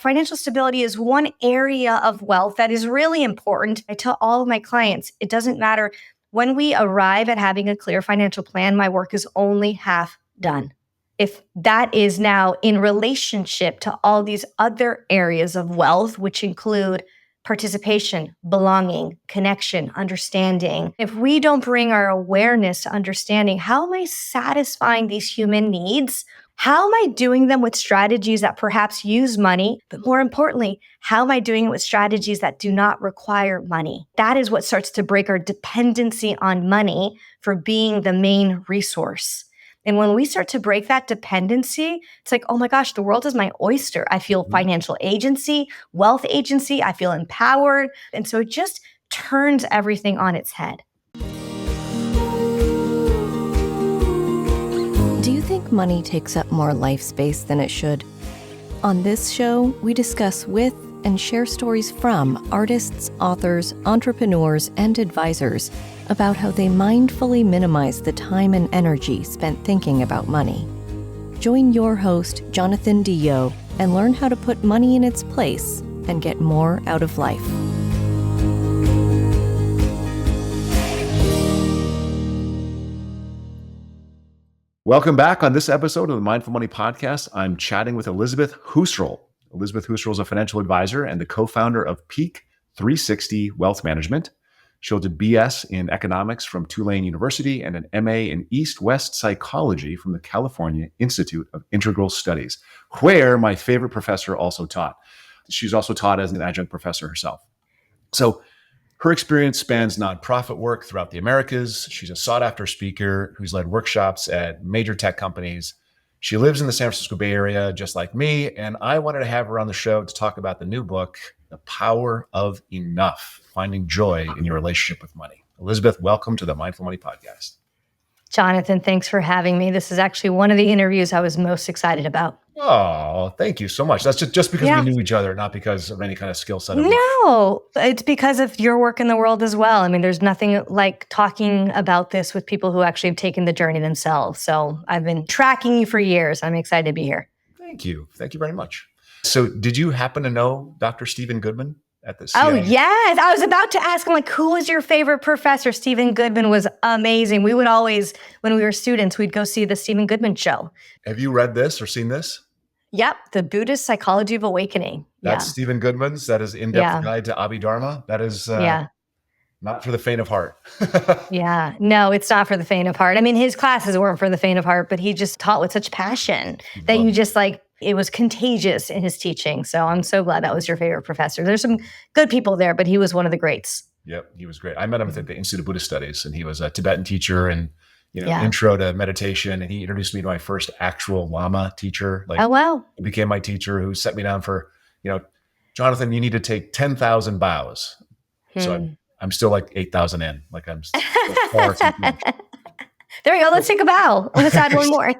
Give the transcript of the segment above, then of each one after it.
Financial stability is one area of wealth that is really important. I tell all of my clients, it doesn't matter. When we arrive at having a clear financial plan, my work is only half done. If that is now in relationship to all these other areas of wealth, which include participation, belonging, connection, understanding. If we don't bring our awareness to understanding, how am I satisfying these human needs? How am I doing them with strategies that perhaps use money? But more importantly, how am I doing it with strategies that do not require money? That is what starts to break our dependency on money for being the main resource. And when we start to break that dependency, it's like, oh my gosh, the world is my oyster. I feel financial agency, wealth agency. I feel empowered. And so it just turns everything on its head. Do you think money takes up more life space than it should? On this show, we discuss with and share stories from artists, authors, entrepreneurs, and advisors about how they mindfully minimize the time and energy spent thinking about money. Join your host, Jonathan Dio, and learn how to put money in its place and get more out of life. Welcome back. On this episode of the Mindful Money Podcast, I'm chatting with Elizabeth Husserl. Elizabeth Husserl is a financial advisor and the co-founder of Peak360 Wealth Management. She holds a BS in economics from Tulane University and an MA in East-West psychology from the California Institute of Integral Studies, where my favorite professor also taught. She's also taught as an adjunct professor herself. So her experience spans nonprofit work throughout the Americas. She's a sought-after speaker who's led workshops at major tech companies. She lives in the San Francisco Bay Area, just like me, and I wanted to have her on the show to talk about the new book, The Power of Enough, Finding Joy in Your Relationship with Money. Elizabeth, welcome to the Mindful Money Podcast. Jonathan, thanks for having me. This is actually one of the interviews I was most excited about. Oh, thank you so much. That's just because we knew each other, not because of any kind of skill set. No, it's because of your work in the world as well. I mean, there's nothing like talking about this with people who actually have taken the journey themselves. So I've been tracking you for years. I'm excited to be here. Thank you. Thank you very much. So did you happen to know Dr. Stephen Goodman at the CIA? Oh, yes. I was about to ask him, like, who was your favorite professor? Stephen Goodman was amazing. We would always, when we were students, we'd go see the Stephen Goodman show. Have you read this or seen this? Yep. The Buddhist Psychology of Awakening. That's Stephen Goodman's. That is In-Depth Guide to Abhidharma. That is not for the faint of heart. Yeah. No, it's not for the faint of heart. I mean, his classes weren't for the faint of heart, but he just taught with such passion that you just like, it was contagious in his teaching. So I'm so glad that was your favorite professor. There's some good people there, but he was one of the greats. Yep, he was great. I met him at the Institute of Buddhist Studies, and he was a Tibetan teacher and intro to meditation. And he introduced me to my first actual Lama teacher. Oh, wow. He became my teacher who set me down for, Jonathan, you need to take 10,000 bows. So I'm still like 8,000 in. Like I'm still far too much. There we go. Let's take a bow. Let's add one more.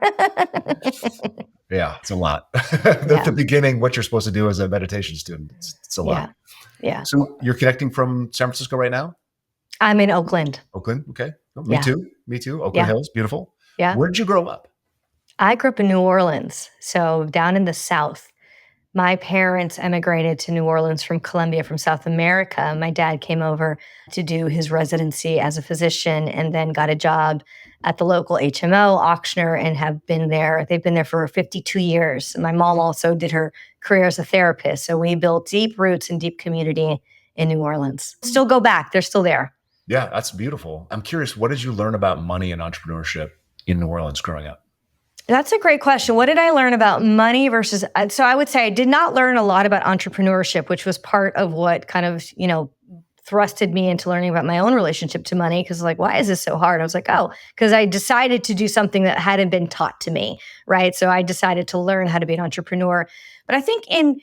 Yeah, it's a lot. At the beginning, what you're supposed to do as a meditation student, it's a lot. Yeah. So you're connecting from San Francisco right now? I'm in Oakland. Oakland, okay. Oh, me too. Oakland Hills, beautiful. Yeah. Where did you grow up? I grew up in New Orleans, so down in the South. My parents emigrated to New Orleans from Colombia, from South America. My dad came over to do his residency as a physician and then got a job at the local HMO auctioneer and have been there. They've been there for 52 years. My mom also did her career as a therapist. So we built deep roots and deep community in New Orleans. Still go back. They're still there. Yeah, that's beautiful. I'm curious, what did you learn about money and entrepreneurship in New Orleans growing up? That's a great question. What did I learn about money versus, so I would say I did not learn a lot about entrepreneurship, which was part of what kind of, thrusted me into learning about my own relationship to money. Cause like, why is this so hard? I was like, because I decided to do something that hadn't been taught to me. Right. So I decided to learn how to be an entrepreneur. But I think in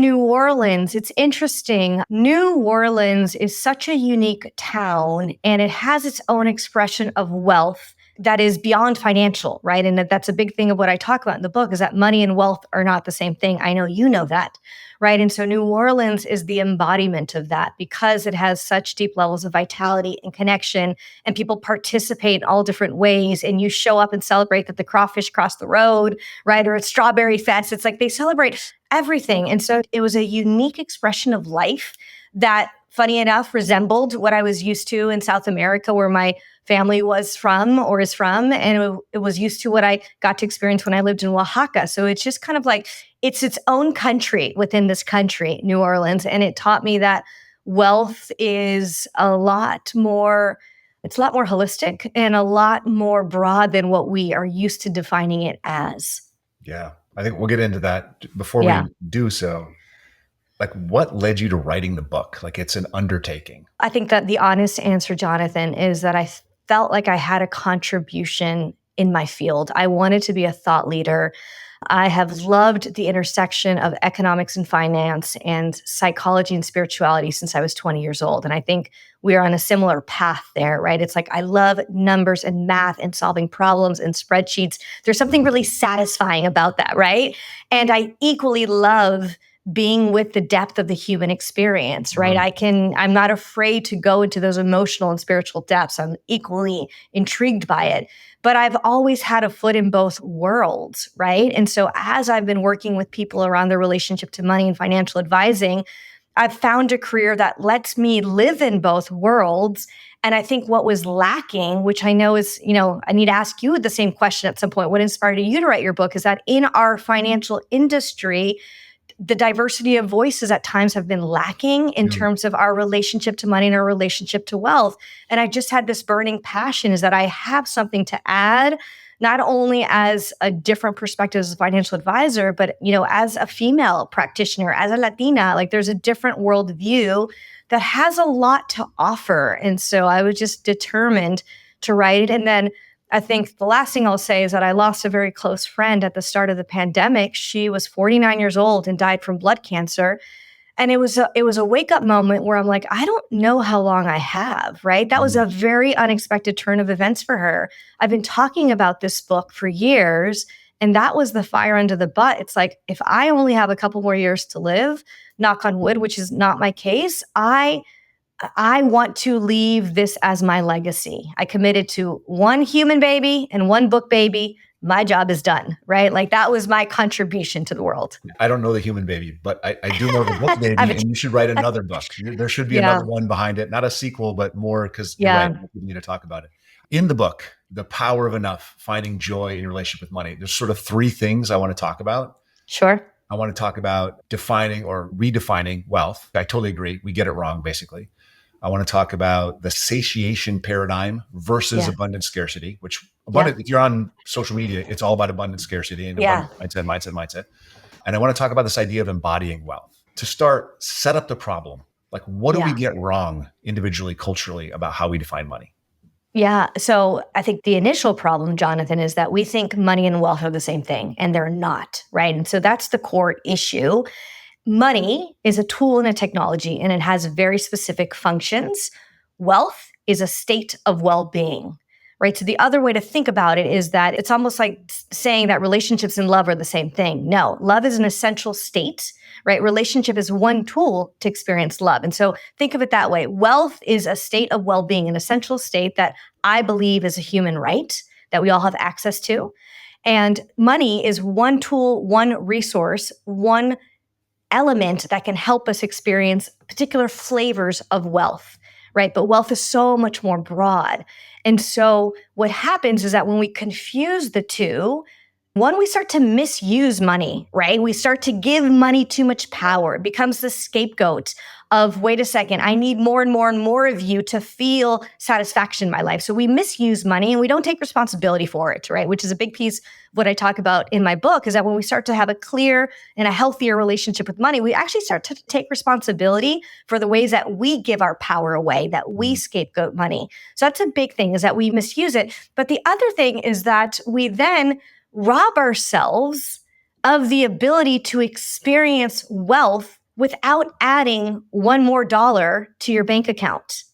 New Orleans, it's interesting. New Orleans is such a unique town and it has its own expression of wealth that is beyond financial, right? And that's a big thing of what I talk about in the book is that money and wealth are not the same thing. I know you know that, right? And so New Orleans is the embodiment of that because it has such deep levels of vitality and connection, and people participate in all different ways. And you show up and celebrate that the crawfish crossed the road, right? Or it's Strawberry Fest. It's like they celebrate everything. And so it was a unique expression of life that, funny enough, resembled what I was used to in South America, where my family was from or is from. And it was used to what I got to experience when I lived in Oaxaca. So it's just kind of like, it's its own country within this country, New Orleans. And it taught me that wealth is it's a lot more holistic and a lot more broad than what we are used to defining it as. Yeah. I think we'll get into that. Before we do so, like, what led you to writing the book? Like, it's an undertaking. I think that the honest answer, Jonathan, is that I felt like I had a contribution in my field. I wanted to be a thought leader. I have loved the intersection of economics and finance and psychology and spirituality since I was 20 years old. And I think we are on a similar path there, right? It's like I love numbers and math and solving problems and spreadsheets. There's something really satisfying about that, right? And I equally love being with the depth of the human experience, right? I'm not afraid to go into those emotional and spiritual depths. I'm equally intrigued by it. But I've always had a foot in both worlds, right? And so as I've been working with people around their relationship to money and financial advising, I've found a career that lets me live in both worlds. And I think what was lacking, which I know is, I need to ask you the same question at some point, what inspired you to write your book, is that in our financial industry, the diversity of voices at times have been lacking in terms of our relationship to money and our relationship to wealth. And I just had this burning passion is that I have something to add, not only as a different perspective as a financial advisor, but, as a female practitioner, as a Latina, like there's a different worldview that has a lot to offer. And so I was just determined to write it. And then I think the last thing I'll say is that I lost a very close friend at the start of the pandemic. She was 49 years old and died from blood cancer. And it was a wake up moment where I'm like, I don't know how long I have, right? That was a very unexpected turn of events for her. I've been talking about this book for years, and that was the fire under the butt. It's like, if I only have a couple more years to live, knock on wood, which is not my case, I want to leave this as my legacy. I committed to one human baby and one book baby. My job is done, right? Like that was my contribution to the world. I don't know the human baby, but I do know the book baby, and you should write another book. There should be another one behind it, not a sequel, but more, because you're right, we need to talk about it. In the book, The Power of Enough, Finding Joy in Your Relationship with Money, there's sort of three things I want to talk about. Sure. I want to talk about defining or redefining wealth. I totally agree. We get it wrong, basically. I want to talk about the satiation paradigm versus abundant scarcity, which if you're on social media, it's all about abundant scarcity and abundant mindset. And I want to talk about this idea of embodying wealth. To start, set up the problem. Like, what do we get wrong individually, culturally about how we define money? Yeah. So I think the initial problem, Jonathan, is that we think money and wealth are the same thing, and they're not, right? And so that's the core issue. Money is a tool and a technology, and it has very specific functions. Wealth is a state of well-being, right? So the other way to think about it is that it's almost like saying that relationships and love are the same thing. No, love is an essential state, right? Relationship is one tool to experience love. And so think of it that way. Wealth is a state of well-being, an essential state that I believe is a human right that we all have access to. And money is one tool, one resource, one element that can help us experience particular flavors of wealth, right? But wealth is so much more broad. And so what happens is that when we confuse the two, one, we start to misuse money, right? We start to give money too much power. It becomes the scapegoat of, wait a second, I need more and more and more of you to feel satisfaction in my life. So we misuse money and we don't take responsibility for it, right? Which is a big piece of what I talk about in my book, is that when we start to have a clear and a healthier relationship with money, we actually start to take responsibility for the ways that we give our power away, that we scapegoat money. So that's a big thing, is that we misuse it. But the other thing is that we then rob ourselves of the ability to experience wealth without adding one more dollar to your bank account,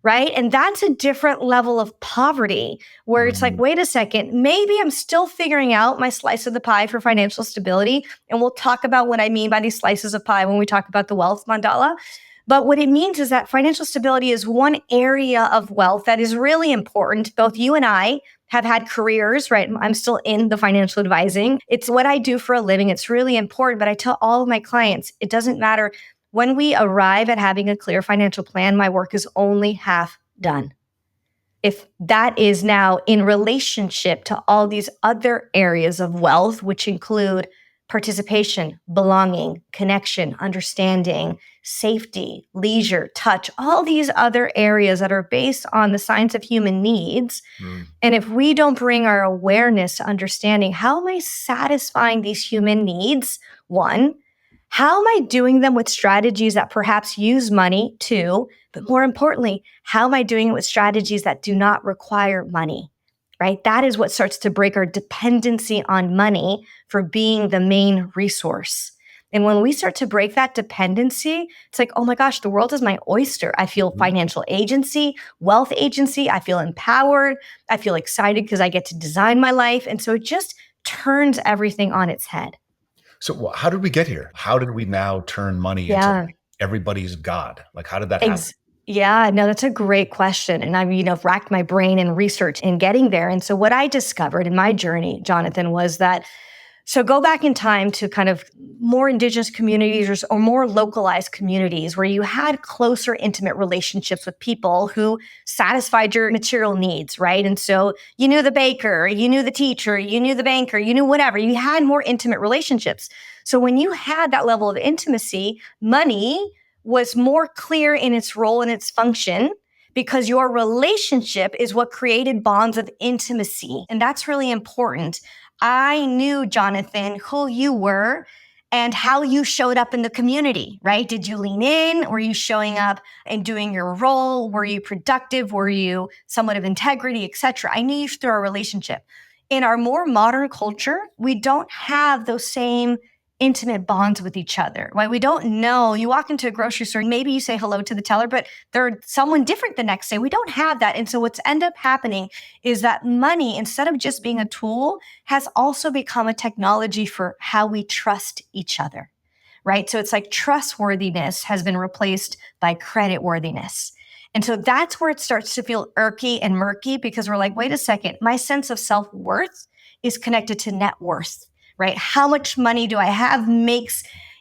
right? And that's a different level of poverty where it's like, wait a second, maybe I'm still figuring out my slice of the pie for financial stability. And we'll talk about what I mean by these slices of pie when we talk about the wealth mandala. But what it means is that financial stability is one area of wealth that is really important. Both you and I have had careers, right? I'm still in the financial advising. It's what I do for a living. It's really important. But I tell all of my clients, it doesn't matter. When we arrive at having a clear financial plan, my work is only half done. If that is now in relationship to all these other areas of wealth, which include participation, belonging, connection, understanding, safety, leisure, touch, all these other areas that are based on the science of human needs. And if we don't bring our awareness to understanding how am I satisfying these human needs, one, how am I doing them with strategies that perhaps use money, two, but more importantly, how am I doing it with strategies that do not require money, right? That is what starts to break our dependency on money for being the main resource. And when we start to break that dependency, it's like, oh my gosh, the world is my oyster. I feel financial agency, wealth agency. I feel empowered. I feel excited because I get to design my life. And so it just turns everything on its head. So how did we get here? How did we now turn money into like everybody's God? Like, how did that happen? Yeah, no, that's a great question. And I've racked my brain and research in getting there. And so what I discovered in my journey, Jonathan, was that, so go back in time to kind of more indigenous communities or more localized communities where you had closer, intimate relationships with people who satisfied your material needs, right? And so you knew the baker, you knew the teacher, you knew the banker, you knew whatever. You had more intimate relationships. So when you had that level of intimacy, money was more clear in its role and its function because your relationship is what created bonds of intimacy. And that's really important. I knew, Jonathan, who you were and how you showed up in the community, right? Did you lean in? Were you showing up and doing your role? Were you productive? Were you somewhat of integrity, et cetera? I knew you through our relationship. In our more modern culture, we don't have those same intimate bonds with each other, right? We don't know. You walk into a grocery store, maybe you say hello to the teller, but they're someone different the next day. We don't have that. And so what's end up happening is that money, instead of just being a tool, has also become a technology for how we trust each other, right? So it's like trustworthiness has been replaced by creditworthiness. And so that's where it starts to feel irky and murky because we're like, wait a second, my sense of self-worth is connected to net worth. Right? How much money do I have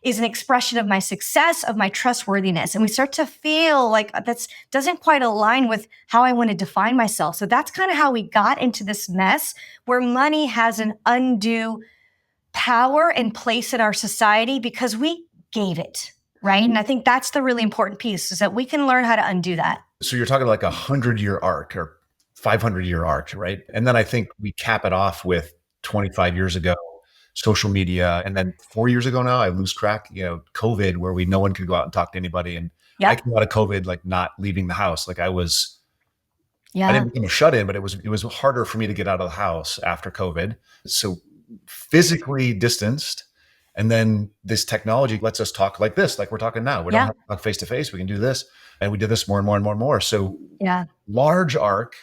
is an expression of my success, of my trustworthiness. And we start to feel like that doesn't quite align with how I want to define myself. So that's kind of how we got into this mess where money has an undue power and place in our society because we gave it, right? And I think that's the really important piece is that we can learn how to undo that. So you're talking like 100-year arc or 500-year arc, right? And then I think we cap it off with 25 years ago, social media. And then 4 years ago now, I lose track, COVID, where no one could go out and talk to anybody. And I came out of COVID, like not leaving the house. Like I didn't become a shut-in, but it was harder for me to get out of the house after COVID. So physically distanced. And then this technology lets us talk like this, like we're talking now. We don't have to talk face to face. We can do this. And we did this more and more and more and more. So large arc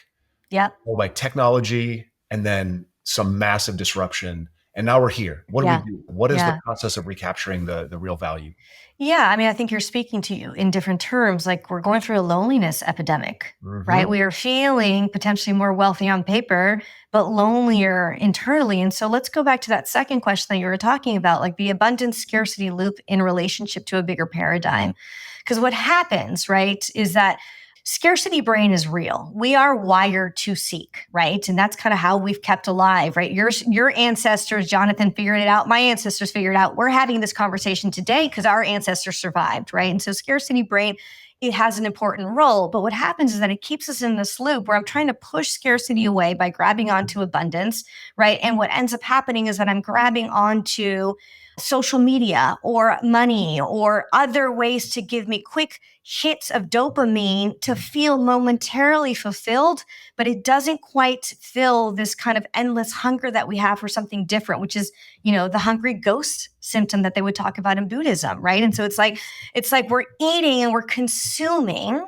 by technology and then some massive disruption. And now we're here. What do we do? What is the process of recapturing the real value? Yeah, I think you're speaking to you in different terms. Like we're going through a loneliness epidemic, right? We are feeling potentially more wealthy on paper, but lonelier internally. And so let's go back to that second question that you were talking about, like the abundance scarcity loop in relationship to a bigger paradigm. Because what happens, right, is that scarcity brain is real. We are wired to seek, right? And that's kind of how we've kept alive, right? Your ancestors, Jonathan, figured it out. My ancestors figured it out. We're having this conversation today because our ancestors survived, right? And so scarcity brain, it has an important role. But what happens is that it keeps us in this loop where I'm trying to push scarcity away by grabbing onto abundance, right? And what ends up happening is that I'm grabbing onto social media or money or other ways to give me quick hits of dopamine to feel momentarily fulfilled, but it doesn't quite fill this kind of endless hunger that we have for something different, which is, the hungry ghost symptom that they would talk about in Buddhism, right? And so it's like we're eating and we're consuming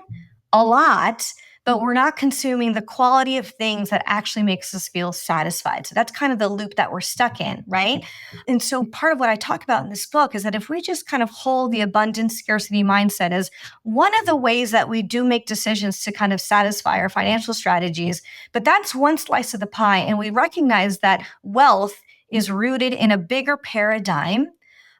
a lot, but we're not consuming the quality of things that actually makes us feel satisfied. So that's kind of the loop that we're stuck in, right? And so part of what I talk about in this book is that if we just kind of hold the abundance scarcity mindset as one of the ways that we do make decisions to kind of satisfy our financial strategies, but that's one slice of the pie. And we recognize that wealth is rooted in a bigger paradigm,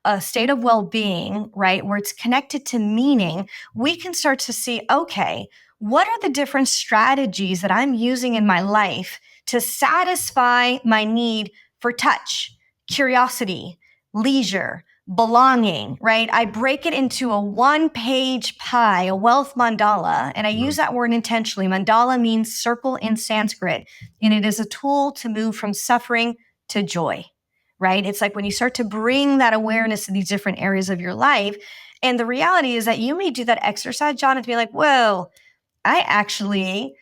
a state of well-being, right, where it's connected to meaning. We can start to see, okay, what are the different strategies that I'm using in my life to satisfy my need for touch, curiosity, leisure, belonging, right? I break it into a one-page pie, a wealth mandala, and I use that word intentionally. Mandala means circle in Sanskrit, and it is a tool to move from suffering to joy, right? It's like when you start to bring that awareness to these different areas of your life. And the reality is that you may do that exercise, John, and be like, whoa, I actually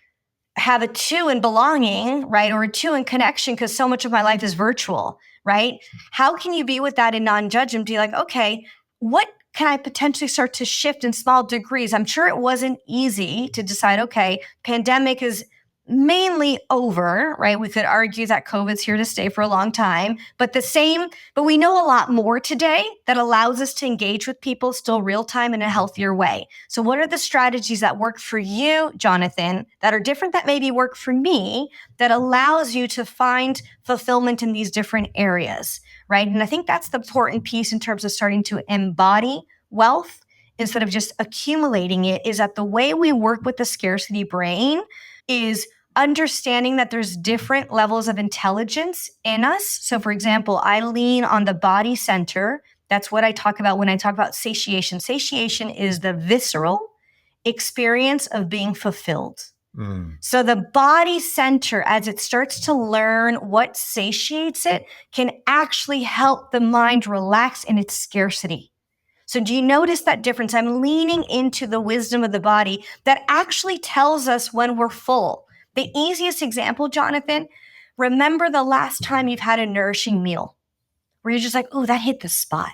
have a 2 in belonging, right? Or a 2 in connection because so much of my life is virtual, right? How can you be with that in non-judgment? Be like, okay, what can I potentially start to shift in small degrees? I'm sure it wasn't easy to decide, okay, pandemic is mainly over, right? We could argue that COVID's here to stay for a long time, but we know a lot more today that allows us to engage with people still real time in a healthier way. So what are the strategies that work for you, Jonathan, that are different that maybe work for me, that allows you to find fulfillment in these different areas, right? And I think that's the important piece in terms of starting to embody wealth instead of just accumulating it, is that the way we work with the scarcity brain is understanding that there's different levels of intelligence in us. So for example, I lean on the body center. That's what I talk about when I talk about satiation. Satiation is the visceral experience of being fulfilled. So the body center, as it starts to learn what satiates it, can actually help the mind relax in its scarcity. So do you notice that difference? I'm leaning into the wisdom of the body that actually tells us when we're full. The easiest example, Jonathan, remember the last time you've had a nourishing meal where you're just like, oh, that hit the spot.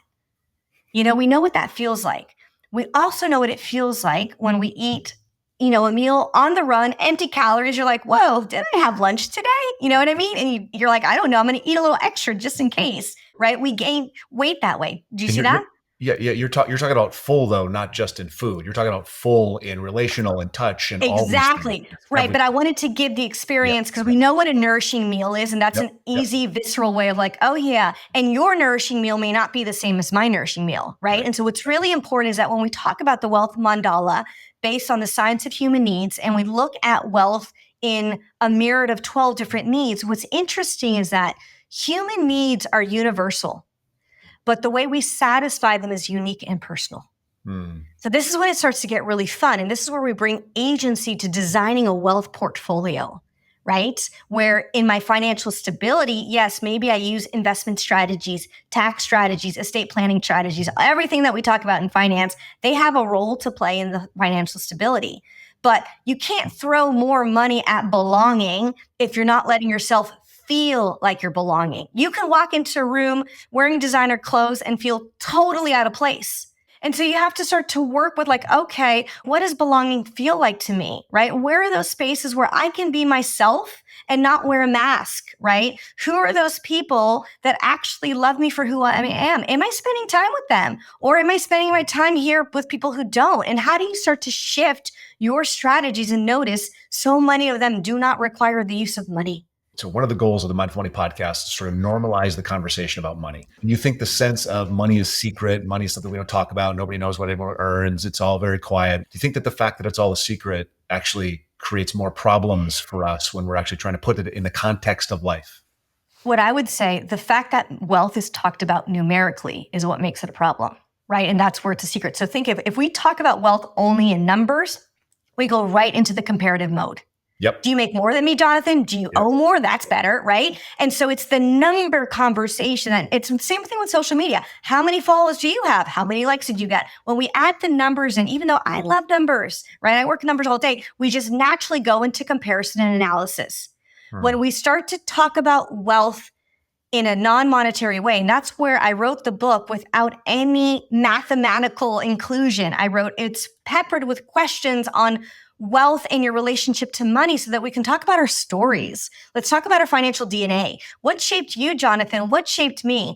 We know what that feels like. We also know what it feels like when we eat, a meal on the run, empty calories. You're like, whoa, did I have lunch today? You know what I mean? And you're like, I don't know, I'm going to eat a little extra just in case, right? We gain weight that way. Do you see that? Yeah. You're talking about full though, not just in food. You're talking about full in relational and touch and all these things. Exactly. Right. But I wanted to give the experience because we know what a nourishing meal is. And that's an easy, visceral way of like, oh yeah. And your nourishing meal may not be the same as my nourishing meal. Right. And so what's really important is that when we talk about the wealth mandala based on the science of human needs, and we look at wealth in a myriad of 12 different needs, what's interesting is that human needs are universal, but the way we satisfy them is unique and personal. So this is when it starts to get really fun. And this is where we bring agency to designing a wealth portfolio, right? Where in my financial stability, yes, maybe I use investment strategies, tax strategies, estate planning strategies, everything that we talk about in finance, they have a role to play in the financial stability. But you can't throw more money at belonging if you're not letting yourself feel like you're belonging. You can walk into a room wearing designer clothes and feel totally out of place. And so you have to start to work with like, okay, what does belonging feel like to me, right? Where are those spaces where I can be myself and not wear a mask, right? Who are those people that actually love me for who I am? Am I spending time with them? Or am I spending my time here with people who don't? And how do you start to shift your strategies and notice so many of them do not require the use of money? So one of the goals of the Mindful Money podcast is sort of normalize the conversation about money. You think the sense of money is secret, money is something we don't talk about, nobody knows what anyone earns, it's all very quiet. Do you think that the fact that it's all a secret actually creates more problems for us when we're actually trying to put it in the context of life? What I would say, the fact that wealth is talked about numerically is what makes it a problem, right? And that's where it's a secret. So think if we talk about wealth only in numbers, we go right into the comparative mode. Yep. Do you make more than me, Jonathan? Do you owe more? That's better, right? And so it's the number conversation. And it's the same thing with social media. How many followers do you have? How many likes did you get? When we add the numbers in, even though I love numbers, right? I work numbers all day. We just naturally go into comparison and analysis. When we start to talk about wealth in a non-monetary way, and that's where I wrote the book without any mathematical inclusion. It's peppered with questions on wealth and your relationship to money so that we can talk about our stories. Let's talk about our financial DNA. What shaped you, Jonathan? What shaped me?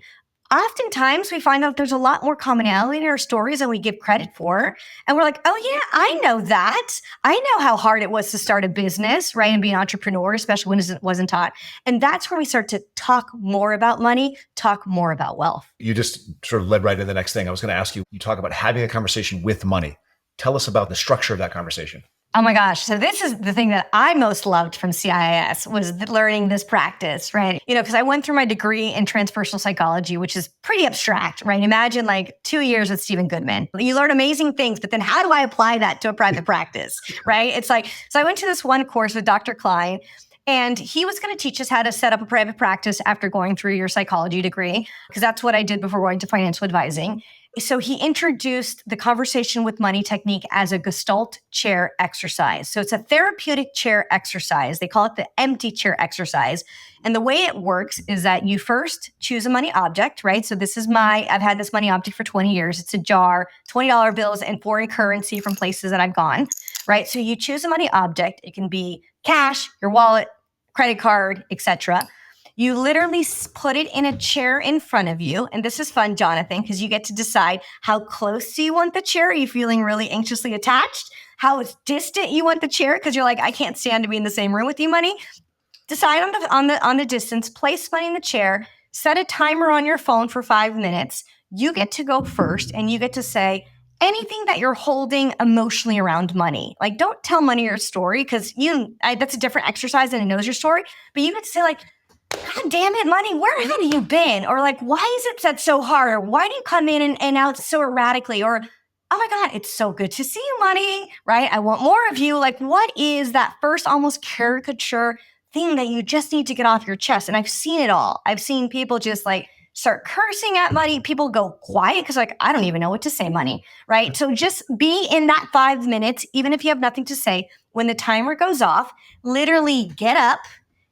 Oftentimes we find out there's a lot more commonality in our stories than we give credit for. And we're like, oh yeah, I know that. I know how hard it was to start a business, right? And be an entrepreneur, especially when it wasn't taught. And that's where we start to talk more about money, talk more about wealth. You just sort of led right into the next thing. I was going to ask you, you talk about having a conversation with money. Tell us about the structure of that conversation. Oh my gosh. So this is the thing that I most loved from CIIS was learning this practice, right? Because I went through my degree in transpersonal psychology, which is pretty abstract, right? Imagine like 2 years with Stephen Goodman. You learn amazing things, but then how do I apply that to a private practice, right? It's like, so I went to this one course with Dr. Klein, and he was going to teach us how to set up a private practice after going through your psychology degree, because that's what I did before going to financial advising. So he introduced the conversation with money technique as a Gestalt chair exercise. So it's a therapeutic chair exercise. They call it the empty chair exercise. And the way it works is that you first choose a money object, right? So this is I've had this money object for 20 years. It's a jar, $20 bills and foreign currency from places that I've gone, right? So you choose a money object. It can be cash, your wallet, credit card, etc. You literally put it in a chair in front of you. And this is fun, Jonathan, because you get to decide how close do you want the chair? Are you feeling really anxiously attached? How distant you want the chair? Because you're like, I can't stand to be in the same room with you, money. Decide on the distance, place money in the chair, set a timer on your phone for 5 minutes. You get to go first and you get to say anything that you're holding emotionally around money. Like, don't tell money your story because that's a different exercise and it knows your story. But you get to say like, God damn it, money, where have you been? Or like, why is it set so hard? Or why do you come in and out so erratically? Or, oh my God, it's so good to see you, money, right? I want more of you. Like, what is that first almost caricature thing that you just need to get off your chest? And I've seen it all. I've seen people just like start cursing at money. People go quiet because like, I don't even know what to say, money, right? So just be in that 5 minutes, even if you have nothing to say. When the timer goes off, literally get up.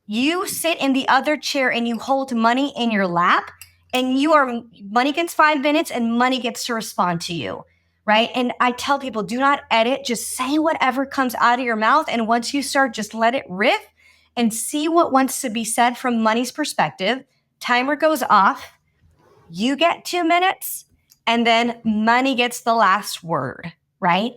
You sit in the other chair and you hold money in your lap and money gets 5 minutes and money gets to respond to you, right? And I tell people, do not edit, just say whatever comes out of your mouth. And once you start, just let it riff and see what wants to be said from money's perspective. Timer goes off, you get 2 minutes, and then money gets the last word, right?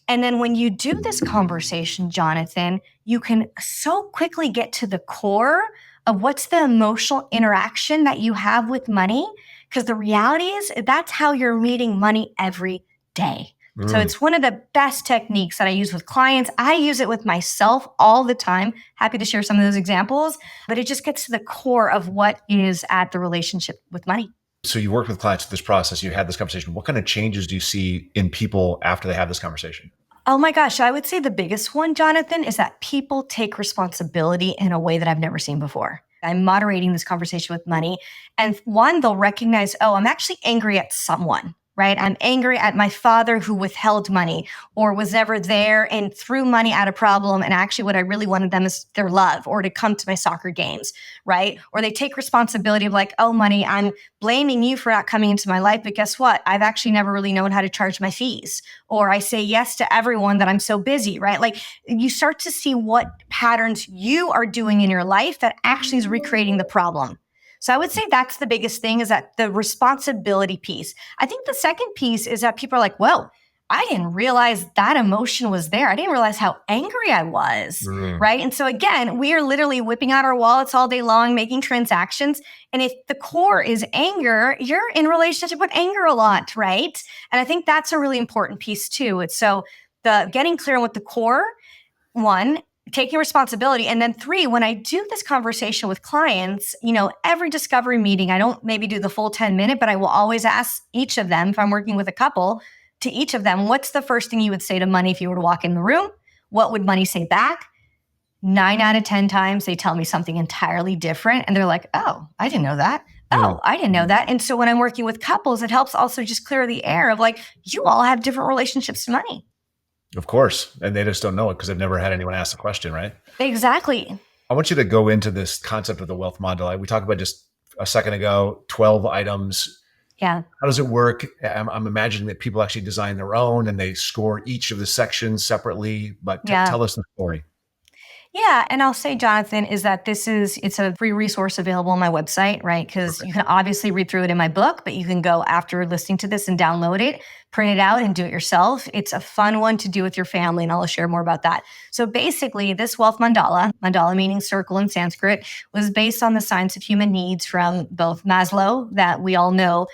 And then when you do this conversation, Jonathan, you can so quickly get to the core of what's the emotional interaction that you have with money. Because the reality is that's how you're meeting money every day. So it's one of the best techniques that I use with clients. I use it with myself all the time. Happy to share some of those examples, but it just gets to the core of what is at the relationship with money. So you work with clients with this process, you had this conversation. What kind of changes do you see in people after they have this conversation? Oh my gosh, I would say the biggest one, Jonathan, is that people take responsibility in a way that I've never seen before. I'm moderating this conversation with money. And one, they'll recognize, oh, I'm actually angry at someone, right? I'm angry at my father who withheld money or was never there and threw money at a problem. And actually what I really wanted them is their love or to come to my soccer games, right? Or they take responsibility of like, oh, money, I'm blaming you for not coming into my life. But guess what? I've actually never really known how to charge my fees. Or I say yes to everyone that I'm so busy, right? Like you start to see what patterns you are doing in your life that actually is recreating the problem. So I would say that's the biggest thing is that the responsibility piece. I think the second piece is that people are like, whoa, I didn't realize that emotion was there. I didn't realize how angry I was, right? And so again, we are literally whipping out our wallets all day long, making transactions. And if the core is anger, you're in relationship with anger a lot, right? And I think that's a really important piece too. It's so the getting clear on what the core, one, taking responsibility. And then 3, when I do this conversation with clients, every discovery meeting, I don't maybe do the full 10-minute, but I will always ask each of them, if I'm working with a couple, to each of them, what's the first thing you would say to money if you were to walk in the room? What would money say back? 9 out of 10 times, they tell me something entirely different. And they're like, oh, I didn't know that. Oh, I didn't know that. And so when I'm working with couples, it helps also just clear the air of like, you all have different relationships to money. Of course. And they just don't know it because they've never had anyone ask the question, right? Exactly. I want you to go into this concept of the wealth mandala. We talked about just a second ago, 12 items. Yeah. How does it work? I'm imagining that people actually design their own and they score each of the sections separately, but Yeah. tell us the story. Yeah. And I'll say, Jonathan, is that it's a free resource available on my website, right? Because you Perfect. can obviously read through it in my book, but you can go after listening to this and download it, print it out and do it yourself. It's a fun one to do with your family. And I'll share more about that. So basically, this wealth mandala meaning circle in Sanskrit, was based on the science of human needs from both Maslow, that we all know,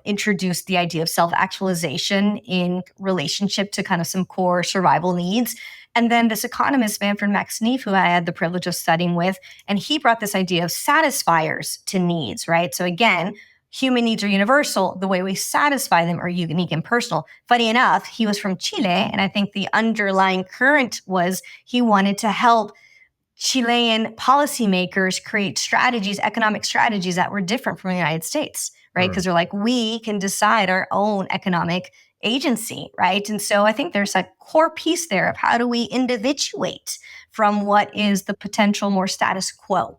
introduced the idea of self-actualization in relationship to kind of some core survival needs. And then this economist, Manfred Max Neef, who I had the privilege of studying with, and he brought this idea of satisfiers to needs, right? So again, human needs are universal. The way we satisfy them are unique and personal. Funny enough, he was from Chile, and I think the underlying current was he wanted to help Chilean policymakers create strategies, economic strategies that were different from the United States, right? Because they're like, we can decide our own economic agency, right? And so I think there's a core piece there of how do we individuate from what is the potential more status quo.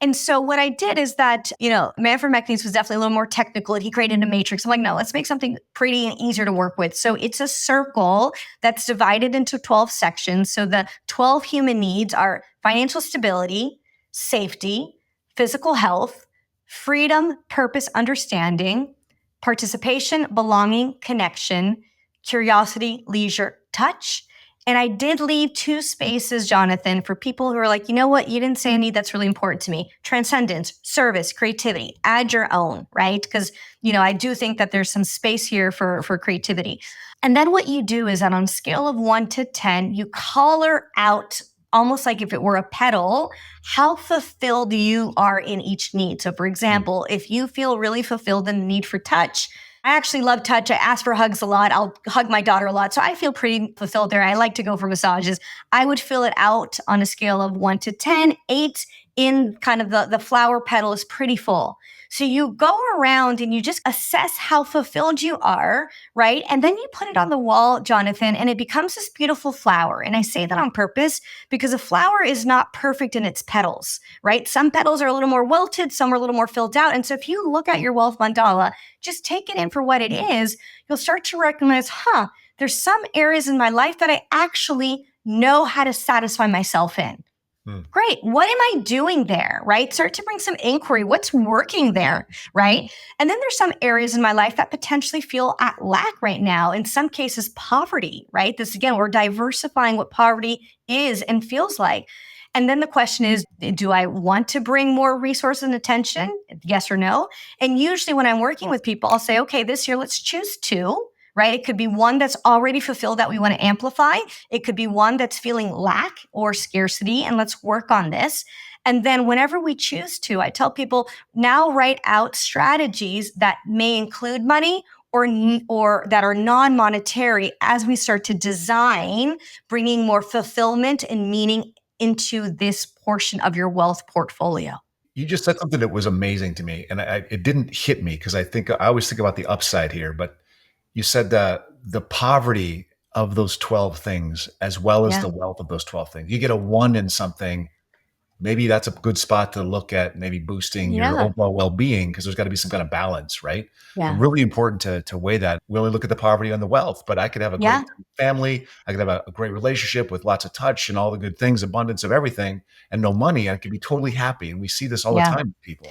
And so what I did is that, Manfred Mechanics was definitely a little more technical and he created a matrix. I'm like, no, let's make something pretty and easier to work with. So it's a circle that's divided into 12 sections. So the 12 human needs are financial stability, safety, physical health, freedom, purpose, understanding, participation, belonging, connection, curiosity, leisure, touch. And I did leave 2 spaces, Jonathan, for people who are like, you know what? You didn't say a need that's really important to me. Transcendence, service, creativity. Add your own, right? Because, I do think that there's some space here for creativity. And then what you do is that on a scale of 1 to 10, you color out almost like if it were a petal, how fulfilled you are in each need. So for example, if you feel really fulfilled in the need for touch, I actually love touch. I ask for hugs a lot. I'll hug my daughter a lot. So I feel pretty fulfilled there. I like to go for massages. I would fill it out on a scale of 1 to 10. 8 in kind of the flower petal is pretty full. So you go around and you just assess how fulfilled you are, right? And then you put it on the wall, Jonathan, and it becomes this beautiful flower. And I say that on purpose because a flower is not perfect in its petals, right? Some petals are a little more wilted, some are a little more filled out. And so if you look at your wealth mandala, just take it in for what it is, you'll start to recognize, there's some areas in my life that I actually know how to satisfy myself in. Great. What am I doing there? Right? Start to bring some inquiry. What's working there? Right? And then there's some areas in my life that potentially feel at lack right now. In some cases, poverty, right? This again, we're diversifying what poverty is and feels like. And then the question is, do I want to bring more resources and attention? Yes or no? And usually when I'm working with people, I'll say, okay, this year, let's choose 2. Right? It could be one that's already fulfilled that we want to amplify. It could be one that's feeling lack or scarcity, and let's work on this. And then whenever we choose to, I tell people now write out strategies that may include money or that are non-monetary as we start to design bringing more fulfillment and meaning into this portion of your wealth portfolio. You just said something that was amazing to me, and it didn't hit me because I always think about the upside here, but you said the poverty of those 12 things as well as the wealth of those 12 things. You get a 1 in something, maybe that's a good spot to look at maybe boosting your overall well-being because there's got to be some kind of balance, right? Yeah. Really important to weigh that. We only look at the poverty and the wealth, but I could have a great family. I could have a great relationship with lots of touch and all the good things, abundance of everything, and no money. I could be totally happy. And we see this all the time with people.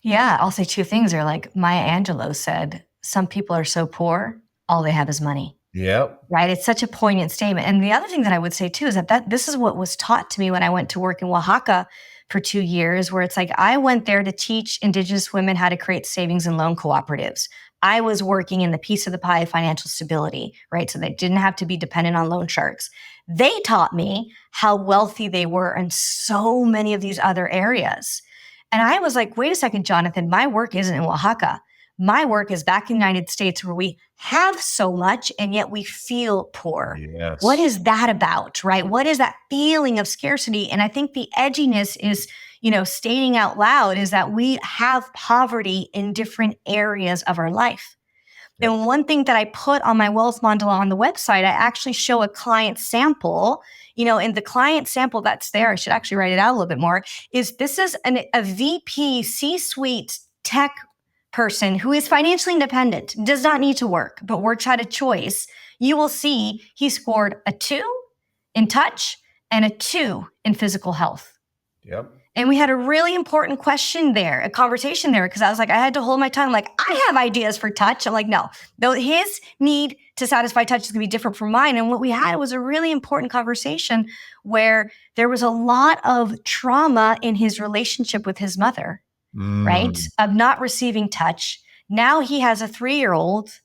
Yeah, I'll say 2 things are like Maya Angelou said, some people are so poor, all they have is money. Yep. Right? It's such a poignant statement. And the other thing that I would say too is that this is what was taught to me when I went to work in Oaxaca for 2 years, where it's like I went there to teach Indigenous women how to create savings and loan cooperatives. I was working in the piece of the pie of financial stability, right? So they didn't have to be dependent on loan sharks. They taught me how wealthy they were in so many of these other areas. And I was like, wait a second, Jonathan, my work isn't in Oaxaca. My work is back in the United States where we have so much and yet we feel poor. Yes. What is that about, right? What is that feeling of scarcity? And I think the edginess is, stating out loud is that we have poverty in different areas of our life. Yep. And one thing that I put on my wealth mandala on the website, I actually show a client sample, and the client sample that's there, I should actually write it out a little bit more, is this is a VP C-suite tech person who is financially independent, does not need to work, but works out of choice, you will see he scored a 2 in touch and a 2 in physical health. Yep. And we had a really important question there, a conversation there, because I was like, I had to hold my tongue. Like, I have ideas for touch. I'm like, no, though his need to satisfy touch is going to be different from mine. And what we had was a really important conversation where there was a lot of trauma in his relationship with his mother, right? Of not receiving touch. Now he has a 3-year-old.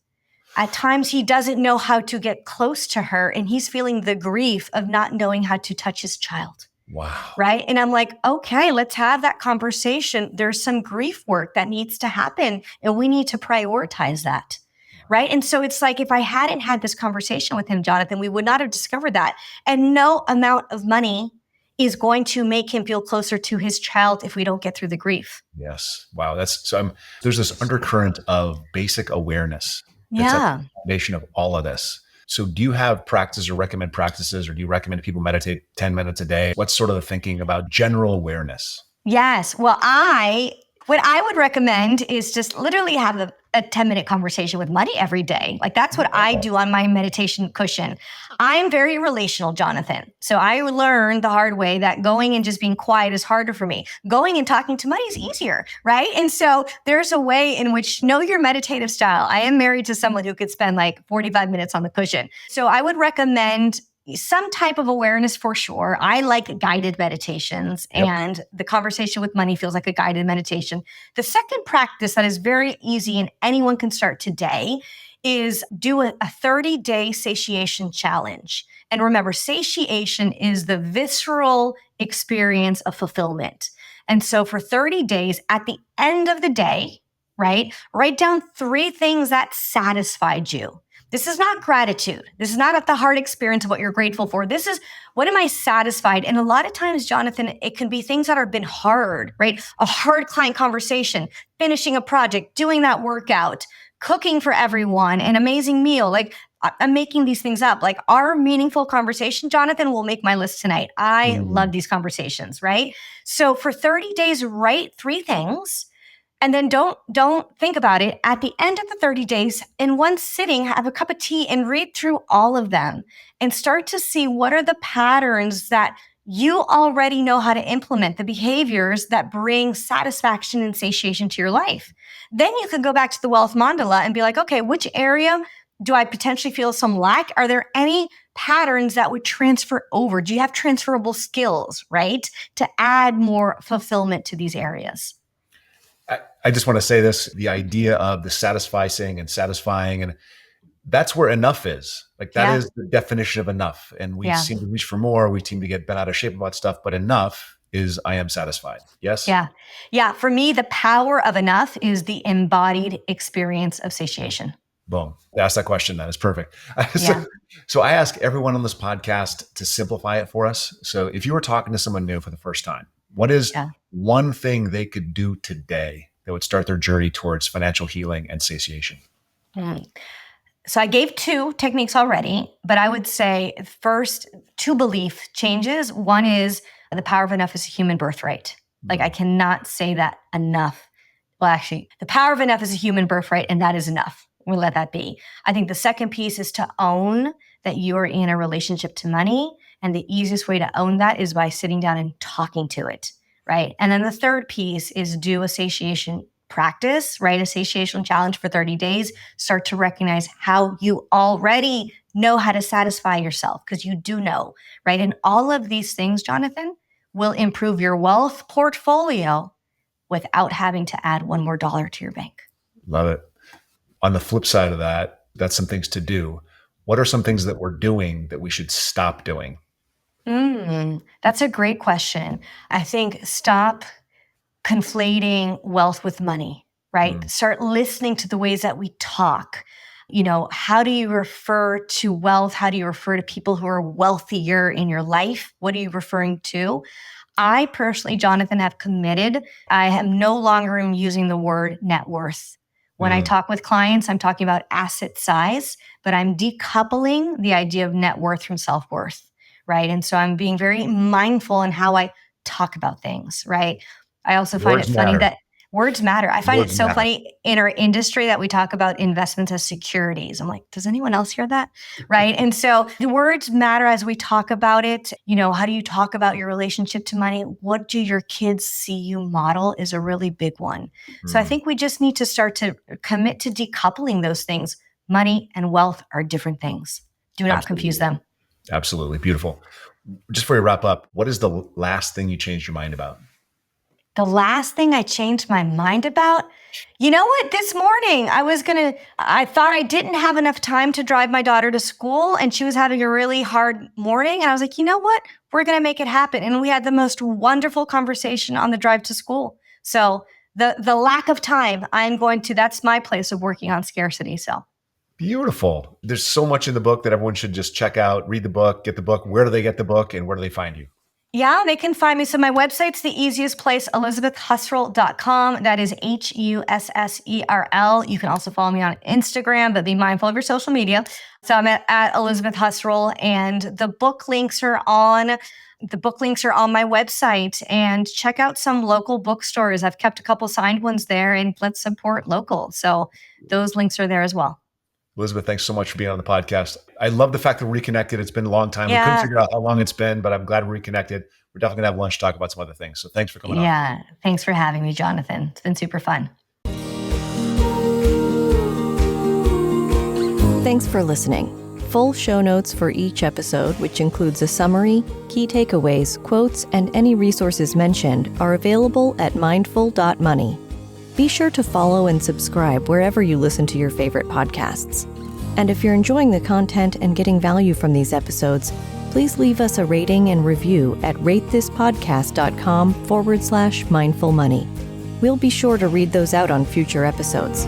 At times he doesn't know how to get close to her, and he's feeling the grief of not knowing how to touch his child. Wow. Right. And I'm like, okay, let's have that conversation. There's some grief work that needs to happen, and we need to prioritize that. Right. And so it's like, if I hadn't had this conversation with him, Jonathan, we would not have discovered that. And no amount of money is going to make him feel closer to his child if we don't get through the grief. Yes. Wow. There's this undercurrent of basic awareness. That's Yeah. at the foundation of all of this. So do you have practices or recommend practices, or do you recommend people meditate 10 minutes a day? What's sort of the thinking about general awareness? Yes. Well, what I would recommend is just literally have a 10-minute conversation with money every day. Like, that's what I do on my meditation cushion. I'm very relational, Jonathan. So I learned the hard way that going and just being quiet is harder for me. Going and talking to money is easier, right? And so there's a way in which, know your meditative style. I am married to someone who could spend like 45 minutes on the cushion. So I would recommend some type of awareness for sure. I like guided meditations, and the conversation with money feels like a guided meditation. The second practice that is very easy and anyone can start today is do a 30-day satiation challenge. And remember, satiation is the visceral experience of fulfillment. And so for 30 days, at the end of the day, right, write down 3 things that satisfied you. This is not gratitude. This is not at the heart experience of what you're grateful for. This is, what am I satisfied? And a lot of times, Jonathan, it can be things that have been hard, right? A hard client conversation, finishing a project, doing that workout, cooking for everyone, an amazing meal. Like, I'm making these things up. Like, our meaningful conversation, Jonathan, will make my list tonight. I love these conversations, right? So for 30 days, write 3 things. And then don't think about it. At the end of the 30 days, in one sitting, have a cup of tea and read through all of them and start to see what are the patterns that you already know how to implement, the behaviors that bring satisfaction and satiation to your life. Then you can go back to the wealth mandala and be like, okay, which area do I potentially feel some lack? Are there any patterns that would transfer over? Do you have transferable skills, right, to add more fulfillment to these areas? I just want to say this, the idea of the satisfying, and that's where enough is. Like, that is the definition of enough. And we seem to reach for more. We seem to get bent out of shape about stuff, but enough is I am satisfied. Yes? Yeah. Yeah. For me, the power of enough is the embodied experience of satiation. Boom. Ask that question. That is perfect. So I ask everyone on this podcast to simplify it for us. So if you were talking to someone new for the first time, what is one thing they could do today that would start their journey towards financial healing and satiation? So I gave 2 techniques already, but I would say first, 2 belief changes. One is the power of enough is a human birthright. Like, I cannot say that enough. Well, actually, the power of enough is a human birthright, and that is enough. We'll let that be. I think the second piece is to own that you're in a relationship to money. And the easiest way to own that is by sitting down and talking to it, right? And then the third piece is do a satiation practice, right? A satiation challenge for 30 days. Start to recognize how you already know how to satisfy yourself, because you do know, right? And all of these things, Jonathan, will improve your wealth portfolio without having to add one more dollar to your bank. Love it. On the flip side of that, that's some things to do. What are some things that we're doing that we should stop doing? That's a great question. I think stop conflating wealth with money, right? Start listening to the ways that we talk. You know, how do you refer to wealth? How do you refer to people who are wealthier in your life? What are you referring to? I personally, Jonathan, have committed. I am no longer using the word net worth. When I talk with clients, I'm talking about asset size, but I'm decoupling the idea of net worth from self-worth, right? And so I'm being very mindful in how I talk about things, right? I also find it funny that Words matter. I find Words it so matter. funny in our industry that we talk about investments as securities. I'm like, does anyone else hear that? Right. And so the words matter as we talk about it. How do you talk about your relationship to money? What do your kids see you model is a really big one. So I think we just need to start to commit to decoupling those things. Money and wealth are different things. Do not confuse them. Absolutely. Beautiful. Just before we wrap up, what is the last thing you changed your mind about? The last thing I changed my mind about, you know what? This morning I thought I didn't have enough time to drive my daughter to school and she was having a really hard morning. And I was like, you know what? We're going to make it happen. And we had the most wonderful conversation on the drive to school. So the lack of time, that's my place of working on scarcity. So. Beautiful. There's so much in the book that everyone should just check out, read the book, get the book. Where do they get the book and where do they find you? Yeah, they can find me. So my website's the easiest place, elizabethhusserl.com. That is Husserl. You can also follow me on Instagram, but be mindful of your social media. So I'm at Elizabeth Husserl, and the book links are on my website, and check out some local bookstores. I've kept a couple signed ones there, and let's support local. So those links are there as well. Elizabeth, thanks so much for being on the podcast. I love the fact that we're reconnected. It's been a long time. Yeah. We couldn't figure out how long it's been, but I'm glad we're reconnected. We're definitely going to have lunch, talk about some other things. So thanks for coming on. Yeah. Thanks for having me, Jonathan. It's been super fun. Thanks for listening. Full show notes for each episode, which includes a summary, key takeaways, quotes, and any resources mentioned, are available at mindful.money. Be sure to follow and subscribe wherever you listen to your favorite podcasts. And if you're enjoying the content and getting value from these episodes, please leave us a rating and review at ratethispodcast.com/mindfulmoney. We'll be sure to read those out on future episodes.